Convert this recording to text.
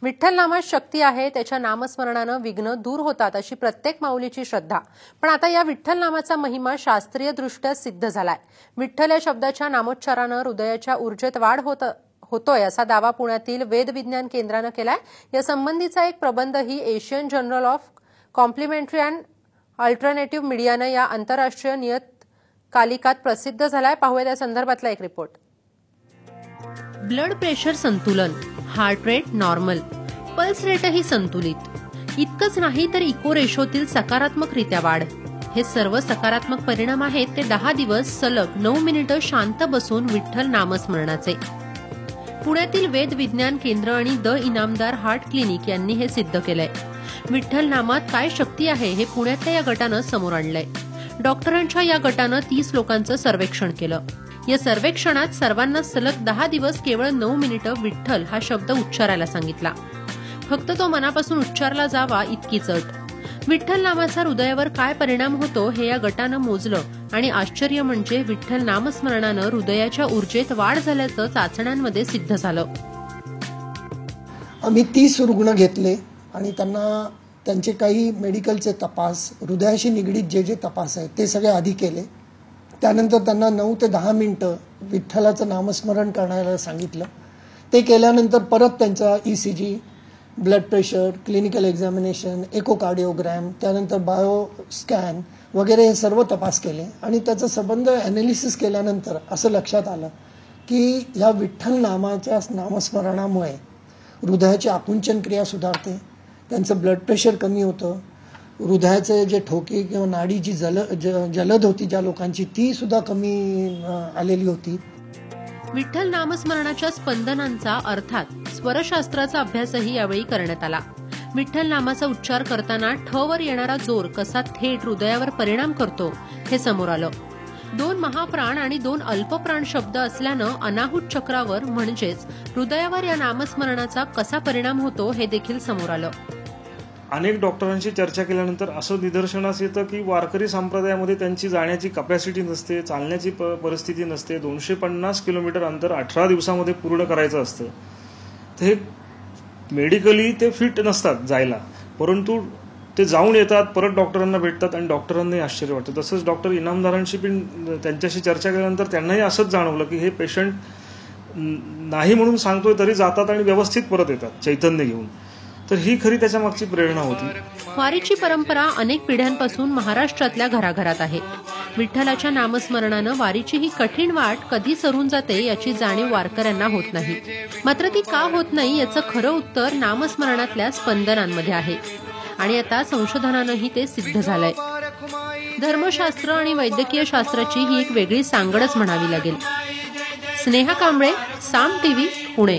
विठ्ठल नामात शक्ती आहे, त्याच्या नामस्मरणानं विघ्न दूर होतात अशी प्रत्येक माऊलीची श्रद्धा. पण आता या विठ्ठल नामाचा महिमा शास्त्रीयदृष्ट्या सिद्ध झालाय. विठ्ठल या शब्दाच्या नामोच्चारानं हृदयाच्या ऊर्जेत वाढ होतोय असा दावा पुण्यातील वेद विज्ञान केंद्रानं केलाय. या संबंधीचा एक प्रबंधही Asian journal of complementary and alternative मीडियानं या आंतरराष्ट्रीय नियतकालिकात प्रसिद्ध झालाय. पाहूया त्या संदर्भातला एक रिपोर्ट. ब्लड प्रेशर संतुलन, हार्ट रेट नॉर्मल, पल्स रेटही संतुलित. इतकंच नाही तर इको रेशोतील सकारात्मकरित्या वाढ. हे सर्व सकारात्मक परिणाम आहेत ते 10 दिवस सलग 9 मिनिटं शांत बसून विठ्ठल नामस्मरणाचे. पुण्यातील वेद विज्ञान केंद्र आणि द इनामदार हार्ट क्लिनिक यांनी हे सिद्ध केलंय. विठ्ठल नामात काय शक्ती आहे हे पुण्यातल्या या गटानं समोर आणलंय. डॉक्टरांच्या या गटानं 30 लोकांचं सर्वेक्षण केलं. या सर्वेक्षणात सर्वांना सलग 10 दिवस केवळ 9 मिनिटं विठ्ठल हा शब्द उच्चारायला सांगितला. फक्त तो मनापासून उच्चारला जावा इतकीच अट. विठ्ठल नामाचा हृदयावर काय परिणाम होतो हे या गटानं मोजलं आणि आश्चर्य म्हणजे विठ्ठल नामस्मरणानं हृदयाच्या ऊर्जेत वाढ झाल्याचं चाचण्यांमध्ये सिद्ध झालं. आम्ही 30 रुग्ण घेतले आणि त्यांना त्यांचे काही मेडिकलचे तपास, हृदयाशी निगडीत जे तपास आहेत ते सगळे आधी केले. त्यानंतर त्यांना 9 ते 10 मिनिटं विठ्ठलाचं नामस्मरण करायला सांगितलं. ते केल्यानंतर परत त्यांचा ECG, blood pressure, clinical examination, echocardiogram, त्यानंतर बायो स्कॅन वगैरे हे सर्व तपास केले आणि त्याचा संबंध ॲनालिसिस केल्यानंतर असं लक्षात आलं की या विठ्ठल नामाच्या नामस्मरणामुळे हृदयाची आकुंचन क्रिया सुधारते, त्यांचं ब्लड प्रेशर कमी होतं, हृदयाचे जे ठोके किंवा नाडी जी जलद होती ज्या लोकांची ती सुद्धा कमी आलेली होती. विठ्ठल नामस्मरणाच्या स्पंदनांचा अर्थात स्वरशास्त्राचा अभ्यासही यावेळी करण्यात आला. विठ्ठल नामाचा उच्चार करताना ठ वर येणारा जोर कसा थेट हृदयावर परिणाम करतो हे समोर आलं. 2 महाप्राण आणि 2 अल्पप्राण शब्द असल्यानं अनाहूत चक्रावर म्हणजेच हृदयावर या नामस्मरणाचा कसा परिणाम होतो हे देखील समोर आलं. अनेक डॉक्टरांशी चर्चा केल्यानंतर असं निदर्शनास येतं की वारकरी संप्रदायामध्ये त्यांची जाण्याची कपॅसिटी नसते, चालण्याची परिस्थिती नसते. 250 किलोमीटर अंतर 18 दिवसामध्ये पूर्ण करायचं असतं. ते मेडिकली ते फिट नसतात जायला, परंतु ते जाऊन येतात, परत डॉक्टरांना भेटतात आणि डॉक्टरांनाही आश्चर्य वाटतं. तसंच डॉक्टर इनामदारांशी पण त्यांच्याशी चर्चा केल्यानंतर त्यांनाही असंच जाणवलं की हे पेशंट नाही म्हणून सांगतोय तरी जातात आणि व्यवस्थित परत येतात चैतन्य घेऊन. तर ही खरी त्याच्या मागची प्रेरणा होती. वारीची परंपरा अनेक पिढ्यांपासून महाराष्ट्रातल्या घराघरात आहे. विठ्ठलाच्या नामस्मरणानं वारीची ही कठीण वाट कधी सरून जाते याची जाणीव वारकऱ्यांना होत नाही. मात्र ती का होत नाही याचं खरं उत्तर नामस्मरणातल्या स्पंदनांमध्ये आहे आणि आता संशोधनानंही ते सिद्ध झालंय. धर्मशास्त्र आणि वैद्यकीय शास्त्राची ही एक वेगळी सांगडच म्हणावी लागेल. स्नेहा कांबळे, साम TV, पुणे.